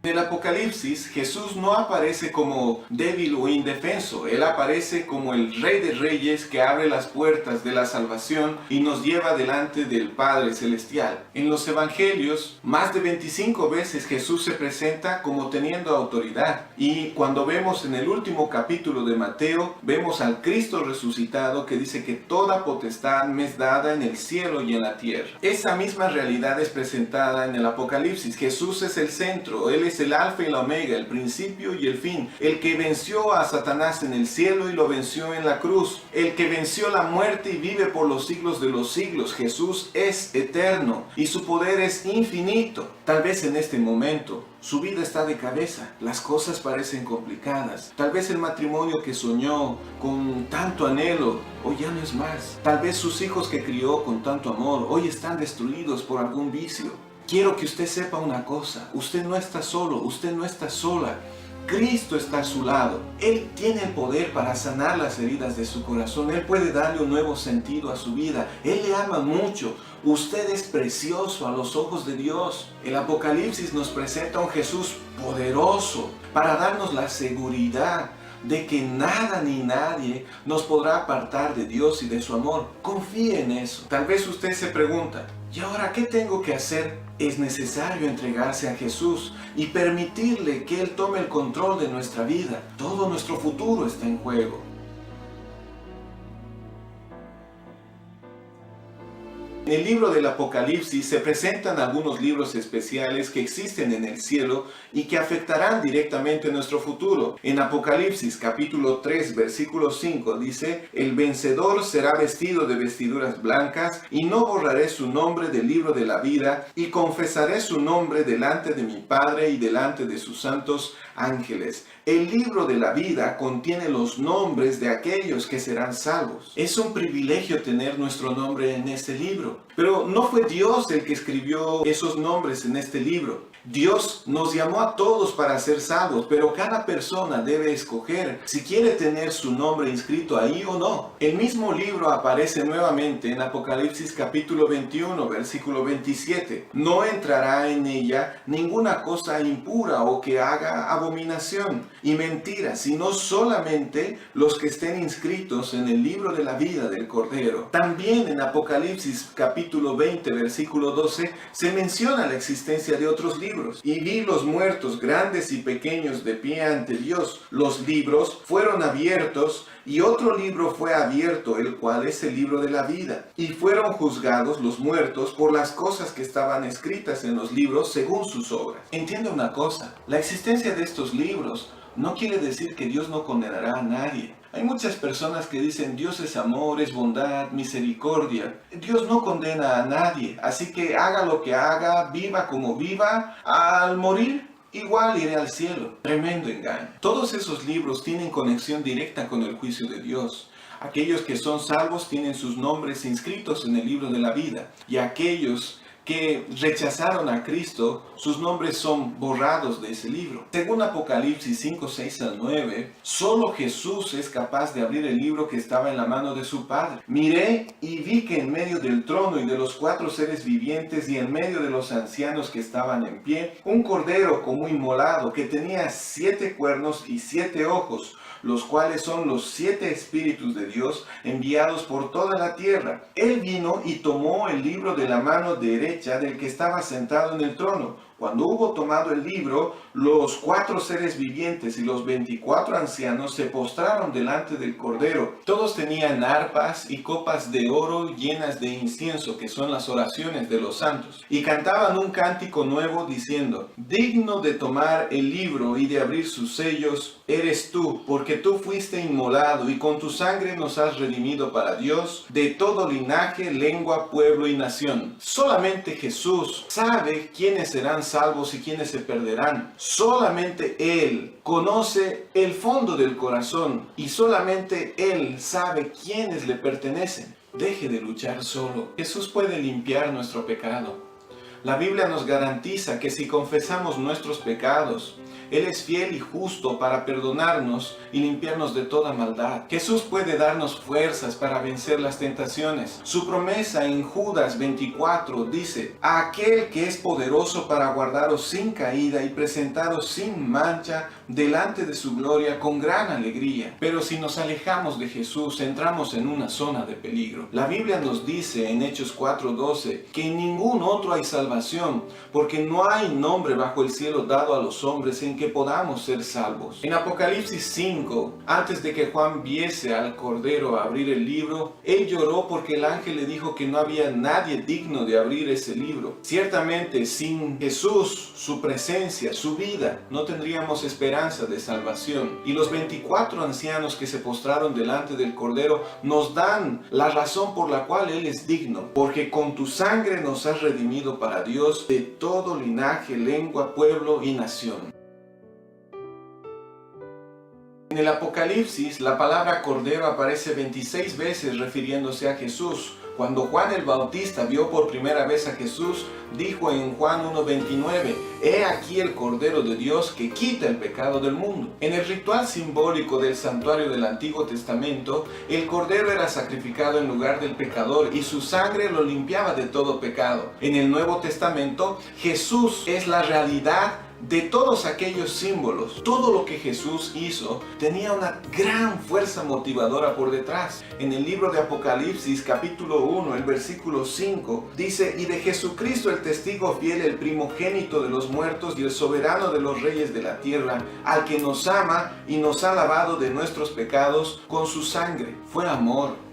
En el Apocalipsis, Jesús no aparece como débil o indefenso. Él aparece como el Rey de Reyes que abre las puertas de la salvación y nos lleva delante del Padre Celestial. En los Evangelios, más de 25 veces Jesús se presenta como teniendo autoridad. Y cuando vemos en el último capítulo de Mateo, vemos al Cristo resucitado que dice que toda potestad me es dada en el cielo y en la tierra. Esa misma realidad es presentada en el Apocalipsis. Jesús es el centro, Él es el alfa y la omega, el principio y el fin, el que venció a Satanás en el cielo y lo venció en la cruz, el que venció la muerte y vive por los siglos de los siglos. Jesús es eterno y su poder es infinito. Tal vez en este momento su vida está de cabeza, las cosas parecen complicadas. Tal vez el matrimonio que soñó con tanto anhelo hoy ya no es más. Tal vez sus hijos que crió con tanto amor hoy están destruidos por algún vicio. Quiero que usted sepa una cosa, usted no está solo, usted no está sola. Cristo está a su lado. Él tiene el poder para sanar las heridas de su corazón. Él puede darle un nuevo sentido a su vida. Él le ama mucho. Usted es precioso a los ojos de Dios. El Apocalipsis nos presenta a un Jesús poderoso para darnos la seguridad de que nada ni nadie nos podrá apartar de Dios y de su amor. Confíe en eso. Tal vez usted se pregunta, ¿y ahora qué tengo que hacer? Es necesario entregarse a Jesús y permitirle que Él tome el control de nuestra vida. Todo nuestro futuro está en juego. En el libro del Apocalipsis se presentan algunos libros especiales que existen en el cielo y que afectarán directamente nuestro futuro. En Apocalipsis capítulo 3 versículo 5 dice: el vencedor será vestido de vestiduras blancas y no borraré su nombre del libro de la vida y confesaré su nombre delante de mi Padre y delante de sus santos ángeles. El libro de la vida contiene los nombres de aquellos que serán salvos. Es un privilegio tener nuestro nombre en este libro. Pero no fue Dios el que escribió esos nombres en este libro. Dios nos llamó a todos para ser salvos, pero cada persona debe escoger si quiere tener su nombre inscrito ahí o no. El mismo libro aparece nuevamente en Apocalipsis capítulo 21, versículo 27. No entrará en ella ninguna cosa impura o que haga abominación y mentira, sino solamente los que estén inscritos en el libro de la vida del Cordero. También en Apocalipsis capítulo 20, versículo 12, se menciona la existencia de otros libros. Y vi los muertos grandes y pequeños de pie ante Dios. Los libros fueron abiertos y otro libro fue abierto, el cual es el libro de la vida. Y fueron juzgados los muertos por las cosas que estaban escritas en los libros según sus obras. Entienda una cosa, la existencia de estos libros no quiere decir que Dios no condenará a nadie. Hay muchas personas que dicen Dios es amor, es bondad, misericordia. Dios no condena a nadie, así que haga lo que haga, viva como viva, al morir igual iré al cielo. Tremendo engaño. Todos esos libros tienen conexión directa con el juicio de Dios. Aquellos que son salvos tienen sus nombres inscritos en el libro de la vida, y aquellos que rechazaron a Cristo, sus nombres son borrados de ese libro. Según Apocalipsis 5, 6 al 9, solo Jesús es capaz de abrir el libro que estaba en la mano de su Padre. Miré y vi que en medio del trono y de los 4 seres vivientes y en medio de los ancianos que estaban en pie, un cordero como inmolado que tenía 7 cuernos y 7 ojos, los cuales son los 7 espíritus de Dios enviados por toda la tierra. Él vino y tomó el libro de la mano derecha del que estaba sentado en el trono. Cuando hubo tomado el libro, los 4 seres vivientes y los 24 ancianos se postraron delante del Cordero. Todos tenían arpas y copas de oro llenas de incienso, que son las oraciones de los santos. Y cantaban un cántico nuevo diciendo: digno de tomar el libro y de abrir sus sellos eres tú, porque tú fuiste inmolado y con tu sangre nos has redimido para Dios de todo linaje, lengua, pueblo y nación. Solamente Jesús sabe quiénes serán salvos y quienes se perderán. Solamente Él conoce el fondo del corazón y solamente Él sabe quiénes le pertenecen. Deje de luchar solo. Jesús puede limpiar nuestro pecado. La Biblia nos garantiza que si confesamos nuestros pecados, Él es fiel y justo para perdonarnos y limpiarnos de toda maldad. Jesús puede darnos fuerzas para vencer las tentaciones. Su promesa en Judas 24 dice: a aquel que es poderoso para guardaros sin caída y presentaros sin mancha delante de su gloria con gran alegría. Pero si nos alejamos de Jesús, entramos en una zona de peligro. La Biblia nos dice en Hechos 4:12 que en ningún otro hay salvación, porque no hay nombre bajo el cielo dado a los hombres en que podamos ser salvos. En Apocalipsis 5, antes de que Juan viese al Cordero abrir el libro, él lloró porque el ángel le dijo que no había nadie digno de abrir ese libro. Ciertamente, sin Jesús, su presencia, su vida, no tendríamos esperanza de salvación. Y los 24 ancianos que se postraron delante del Cordero nos dan la razón por la cual Él es digno, porque con tu sangre nos has redimido para Dios de todo linaje, lengua, pueblo y nación. En el Apocalipsis, la palabra Cordero aparece 26 veces refiriéndose a Jesús. Cuando Juan el Bautista vio por primera vez a Jesús, dijo en Juan 1:29, «He aquí el Cordero de Dios que quita el pecado del mundo». En el ritual simbólico del santuario del Antiguo Testamento, el Cordero era sacrificado en lugar del pecador y su sangre lo limpiaba de todo pecado. En el Nuevo Testamento, Jesús es la realidad de todos aquellos símbolos. Todo lo que Jesús hizo tenía una gran fuerza motivadora por detrás. En el libro de Apocalipsis, capítulo 1, el versículo 5, dice: «Y de Jesucristo el testigo fiel, el primogénito de los muertos y el soberano de los reyes de la tierra, al que nos ama y nos ha lavado de nuestros pecados con su sangre». Fue amor.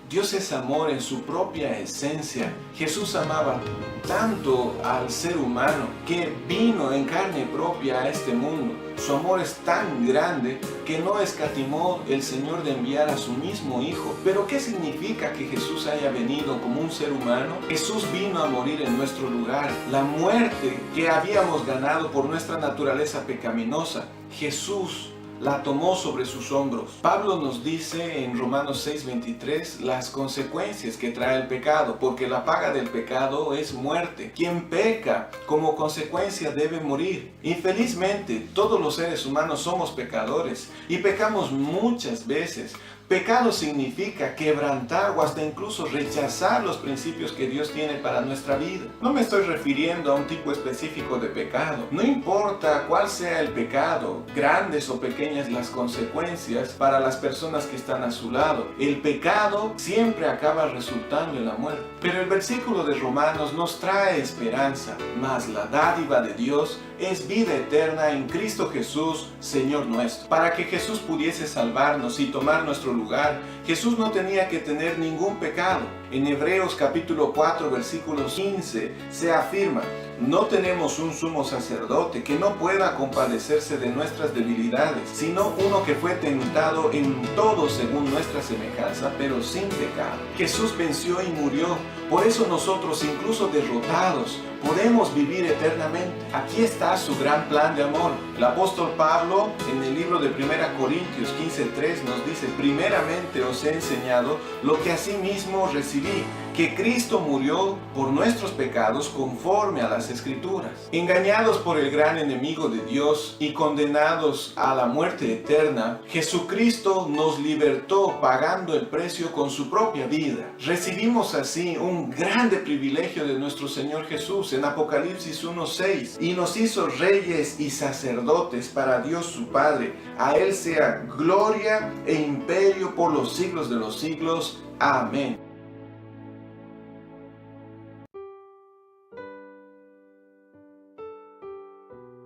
Dios es amor en su propia esencia. Jesús amaba tanto al ser humano que vino en carne propia a este mundo. Su amor es tan grande que no escatimó el Señor de enviar a su mismo Hijo. ¿Pero qué significa que Jesús haya venido como un ser humano? Jesús vino a morir en nuestro lugar. La muerte que habíamos ganado por nuestra naturaleza pecaminosa, Jesús la tomó sobre sus hombros. Pablo nos dice en Romanos 6:23 las consecuencias que trae el pecado, porque la paga del pecado es muerte. Quien peca como consecuencia debe morir. Infelizmente, todos los seres humanos somos pecadores y pecamos muchas veces. Pecado significa quebrantar o hasta incluso rechazar los principios que Dios tiene para nuestra vida. No me estoy refiriendo a un tipo específico de pecado. No importa cuál sea el pecado, grandes o pequeñas las consecuencias para las personas que están a su lado. El pecado siempre acaba resultando en la muerte. Pero el versículo de Romanos nos trae esperanza, mas la dádiva de Dios es vida eterna en Cristo Jesús, Señor nuestro. Para que Jesús pudiese salvarnos y tomar nuestro lugar, Jesús no tenía que tener ningún pecado. En Hebreos capítulo 4, versículo 15 se afirma: «No tenemos un sumo sacerdote que no pueda compadecerse de nuestras debilidades, sino uno que fue tentado en todo según nuestra semejanza, pero sin pecado». Jesús venció y murió. Por eso nosotros, incluso derrotados, podemos vivir eternamente. Aquí está su gran plan de amor. El apóstol Pablo, en el libro de 1 Corintios 15:3, nos dice: «Primeramente os he enseñado lo que asimismo recibí, que Cristo murió por nuestros pecados conforme a las Escrituras». Engañados por el gran enemigo de Dios y condenados a la muerte eterna, Jesucristo nos libertó pagando el precio con su propia vida. Recibimos así un grande privilegio de nuestro Señor Jesús en Apocalipsis 1:6, «Y nos hizo reyes y sacerdotes para Dios su Padre. A Él sea gloria e imperio por los siglos de los siglos. Amén».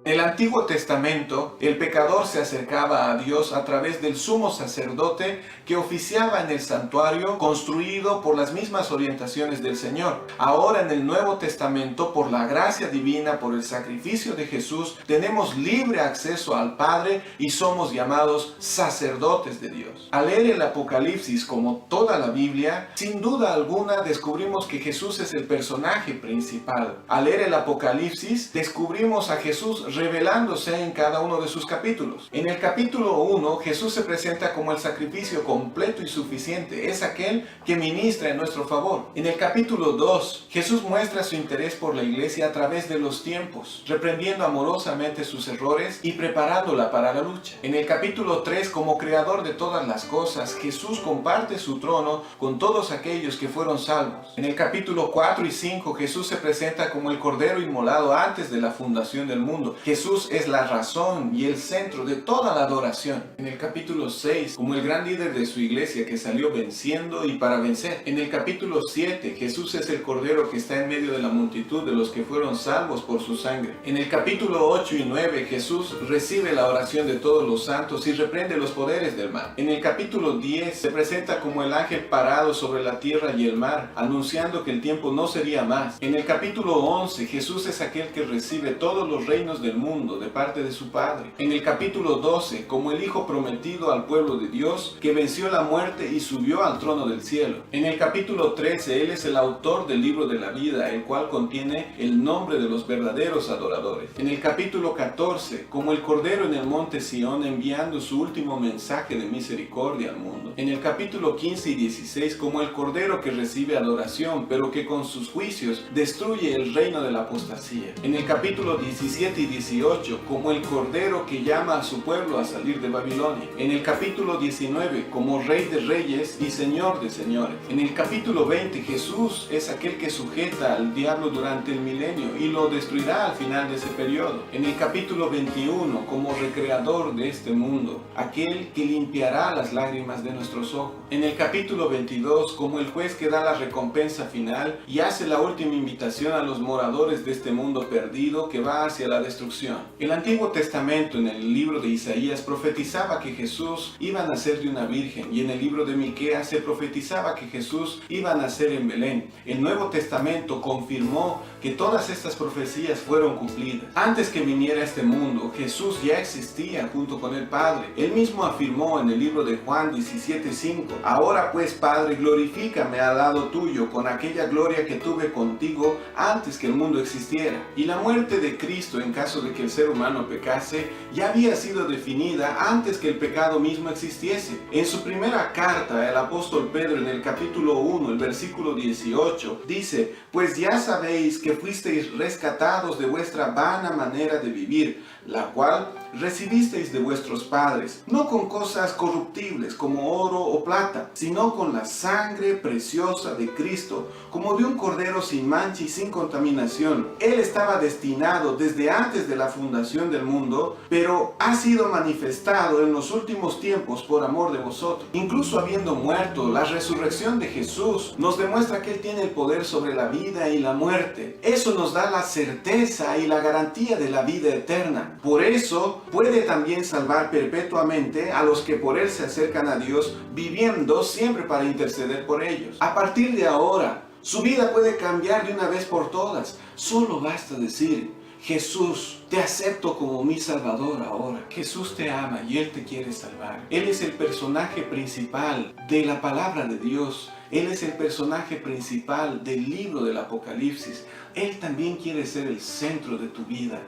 En el Antiguo Testamento, el pecador se acercaba a Dios a través del sumo sacerdote que oficiaba en el santuario construido por las mismas orientaciones del Señor. Ahora en el Nuevo Testamento, por la gracia divina, por el sacrificio de Jesús, tenemos libre acceso al Padre y somos llamados sacerdotes de Dios. Al leer el Apocalipsis, como toda la Biblia, sin duda alguna descubrimos que Jesús es el personaje principal. Al leer el Apocalipsis, descubrimos a Jesús revelándose en cada uno de sus capítulos. En el capítulo 1, Jesús se presenta como el sacrificio completo y suficiente. Es aquel que ministra en nuestro favor. En el capítulo 2, Jesús muestra su interés por la iglesia a través de los tiempos, reprendiendo amorosamente sus errores y preparándola para la lucha. En el capítulo 3, como creador de todas las cosas, Jesús comparte su trono con todos aquellos que fueron salvos. En el capítulo 4 y 5, Jesús se presenta como el Cordero inmolado antes de la fundación del mundo. Jesús es la razón y el centro de toda la adoración. En el capítulo 6, como el gran líder de su iglesia que salió venciendo y para vencer. En el capítulo 7, Jesús es el Cordero que está en medio de la multitud de los que fueron salvos por su sangre. En el capítulo 8 y 9, Jesús recibe la oración de todos los santos y reprende los poderes del mal. En el capítulo 10, se presenta como el ángel parado sobre la tierra y el mar, anunciando que el tiempo no sería más. En el capítulo 11, Jesús es aquel que recibe todos los reinos del mundo de parte de su Padre. En el capítulo 12, como el Hijo prometido al pueblo de Dios, que venció la muerte y subió al trono del cielo. En el capítulo 13, Él es el autor del libro de la vida, el cual contiene el nombre de los verdaderos adoradores. En el capítulo 14, como el Cordero en el monte Sión, enviando su último mensaje de misericordia al mundo. En el capítulo 15 y 16, como el Cordero que recibe adoración, pero que con sus juicios destruye el reino de la apostasía. En el capítulo 17 y 18, como el Cordero que llama a su pueblo a salir de Babilonia. En el capítulo 19, como Rey de reyes y Señor de señores. En el capítulo 20, Jesús es aquel que sujeta al diablo durante el milenio y lo destruirá al final de ese periodo. En el capítulo 21, como recreador de este mundo, aquel que limpiará las lágrimas de nuestros ojos. En el capítulo 22, como el juez que da la recompensa final y hace la última invitación a los moradores de este mundo perdido que va hacia la destrucción. El Antiguo Testamento, en el libro de Isaías, profetizaba que Jesús iba a nacer de una virgen, y en el libro de Miqueas se profetizaba que Jesús iba a nacer en Belén. El Nuevo Testamento confirmó que todas estas profecías fueron cumplidas. Antes que viniera a este mundo, Jesús ya existía junto con el Padre. Él mismo afirmó en el libro de Juan 17:5: Ahora pues, Padre, glorifícame al lado tuyo con aquella gloria que tuve contigo antes que el mundo existiera. Y la muerte de Cristo, en caso de que el ser humano pecase, ya había sido definida antes que el pecado mismo existiese. En su primera carta, el apóstol Pedro, en el capítulo 1, el versículo 18, dice: Pues ya sabéis que fuisteis rescatados de vuestra vana manera de vivir, la cual recibisteis de vuestros padres, no con cosas corruptibles como oro o plata, sino con la sangre preciosa de Cristo, como de un cordero sin mancha y sin contaminación. Él estaba destinado desde antes de la fundación del mundo, pero ha sido manifestado en los últimos tiempos por amor de vosotros. Incluso habiendo muerto, la resurrección de Jesús nos demuestra que Él tiene el poder sobre la vida y la muerte. Eso nos da la certeza y la garantía de la vida eterna. Por eso, puede también salvar perpetuamente a los que por Él se acercan a Dios, viviendo siempre para interceder por ellos. A partir de ahora, su vida puede cambiar de una vez por todas. Solo basta decir: Jesús, te acepto como mi Salvador ahora. Jesús te ama y Él te quiere salvar. Él es el personaje principal de la palabra de Dios. Él es el personaje principal del libro del Apocalipsis. Él también quiere ser el centro de tu vida.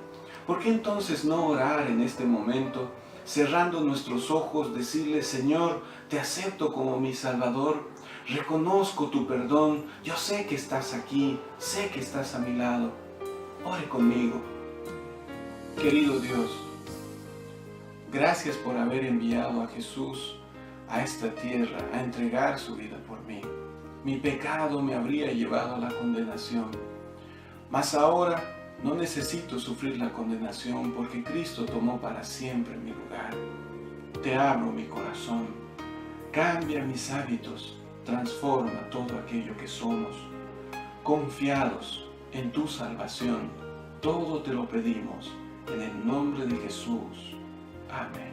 ¿Por qué entonces no orar en este momento, cerrando nuestros ojos, decirle: Señor, te acepto como mi Salvador, reconozco tu perdón, yo sé que estás aquí, sé que estás a mi lado. Ore conmigo. Querido Dios, gracias por haber enviado a Jesús a esta tierra a entregar su vida por mí. Mi pecado me habría llevado a la condenación, mas ahora no necesito sufrir la condenación porque Cristo tomó para siempre mi lugar. Te abro mi corazón, cambia mis hábitos, transforma todo aquello que somos. Confiados en tu salvación, todo te lo pedimos en el nombre de Jesús. Amén.